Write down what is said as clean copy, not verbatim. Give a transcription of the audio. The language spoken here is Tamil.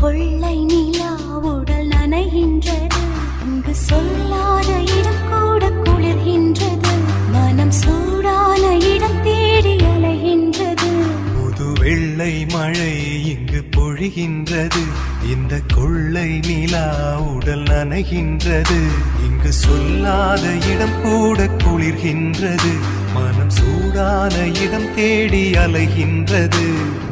கொள்ளை நிலா உடல் நனைகின்றது. இங்கு சொல்லாத இடம் கூட குளிர்கின்றது. மனம் சூடான இடம் தேடி அலைகின்றது. புது வெள்ளை மழை இங்கு பொழிகின்றது. இந்த கொள்ளை நிலா உடல் நனைகின்றது. இங்கு சொல்லாத இடம் கூட குளிர்கின்றது. மனம் சூடான இடம் தேடி அலைகின்றது.